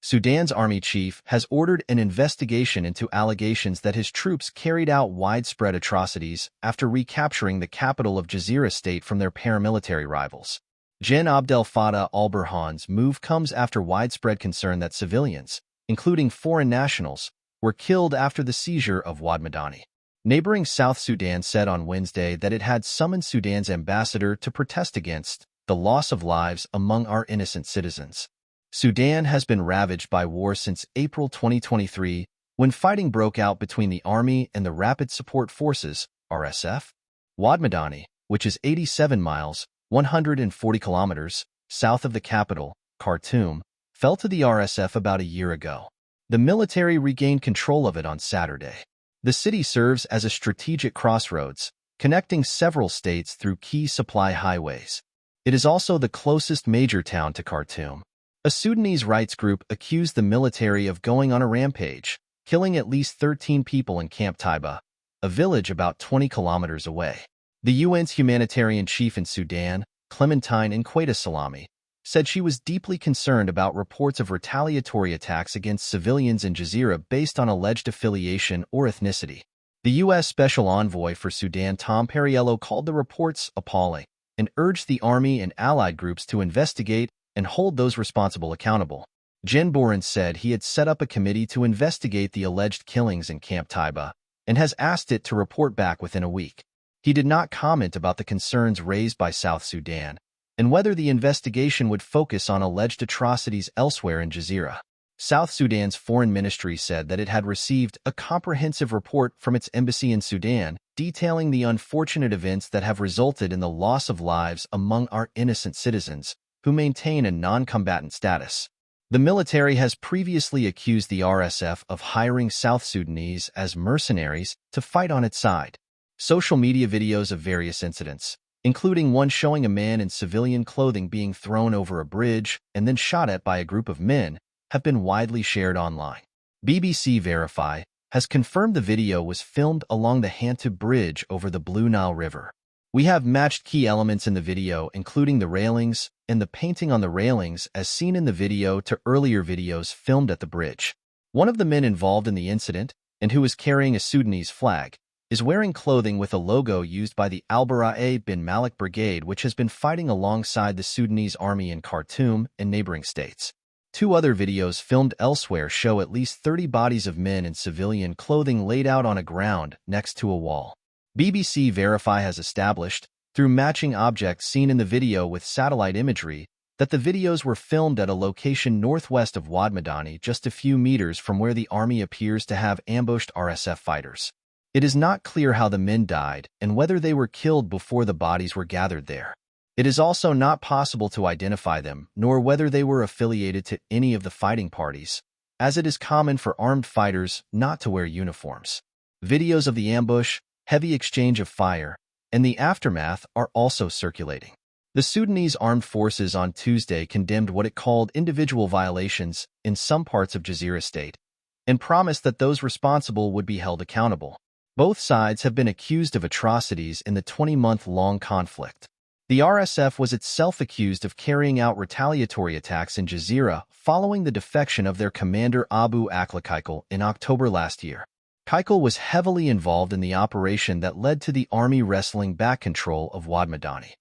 Sudan's army chief has ordered an investigation into allegations that his troops carried out widespread atrocities after recapturing the capital of Gezira state from their paramilitary rivals. Gen Abdel Fattah al-Burhan's move comes after widespread concern that civilians, including foreign nationals, were killed after the seizure of Wad Madani. Neighboring South Sudan said on Wednesday that it had summoned Sudan's ambassador to protest against the loss of lives among our innocent citizens. Sudan has been ravaged by war since April 2023, when fighting broke out between the army and the Rapid Support Forces, RSF. Wad Madani, which is 87 miles, 140 kilometers, south of the capital, Khartoum, fell to the RSF about a year ago. The military regained control of it on Saturday. The city serves as a strategic crossroads, connecting several states through key supply highways. It is also the closest major town to Khartoum. A Sudanese rights group accused the military of going on a rampage, killing at least 13 people in Camp Taiba, a village about 20 kilometers away. The UN's humanitarian chief in Sudan, Clementine Nkweta Salami, said she was deeply concerned about reports of retaliatory attacks against civilians in Gezira based on alleged affiliation or ethnicity. The U.S. Special Envoy for Sudan Tom Perriello called the reports appalling and urged the army and allied groups to investigate and hold those responsible accountable. Gen Boren said he had set up a committee to investigate the alleged killings in Camp Taiba and has asked it to report back within a week. He did not comment about the concerns raised by South Sudan and whether the investigation would focus on alleged atrocities elsewhere in Gezira. South Sudan's foreign ministry said that it had received a comprehensive report from its embassy in Sudan detailing the unfortunate events that have resulted in the loss of lives among our innocent citizens who maintain a non-combatant status. The military has previously accused the RSF of hiring South Sudanese as mercenaries to fight on its side. Social media videos of various incidents, including one showing a man in civilian clothing being thrown over a bridge and then shot at by a group of men, have been widely shared online. BBC Verify has confirmed the video was filmed along the Hantib Bridge over the Blue Nile River. We have matched key elements in the video, including the railings and the painting on the railings as seen in the video to earlier videos filmed at the bridge. One of the men involved in the incident, and who is carrying a Sudanese flag, is wearing clothing with a logo used by the Al-Bara'eh bin Malik Brigade, which has been fighting alongside the Sudanese army in Khartoum and neighboring states. Two other videos filmed elsewhere show at least 30 bodies of men in civilian clothing laid out on a ground next to a wall. BBC Verify has established, through matching objects seen in the video with satellite imagery, that the videos were filmed at a location northwest of Wad Madani, just a few meters from where the army appears to have ambushed RSF fighters. It is not clear how the men died and whether they were killed before the bodies were gathered there. It is also not possible to identify them, nor whether they were affiliated to any of the fighting parties, as it is common for armed fighters not to wear uniforms. Videos of the ambush, heavy exchange of fire, and the aftermath are also circulating. The Sudanese armed forces on Tuesday condemned what it called individual violations in some parts of Gezira state and promised that those responsible would be held accountable. Both sides have been accused of atrocities in the 20-month-long conflict. The RSF was itself accused of carrying out retaliatory attacks in Gezira following the defection of their commander Abu Akla Kaikal in October last year. Kaikal was heavily involved in the operation that led to the army wrestling back control of Wad Madani.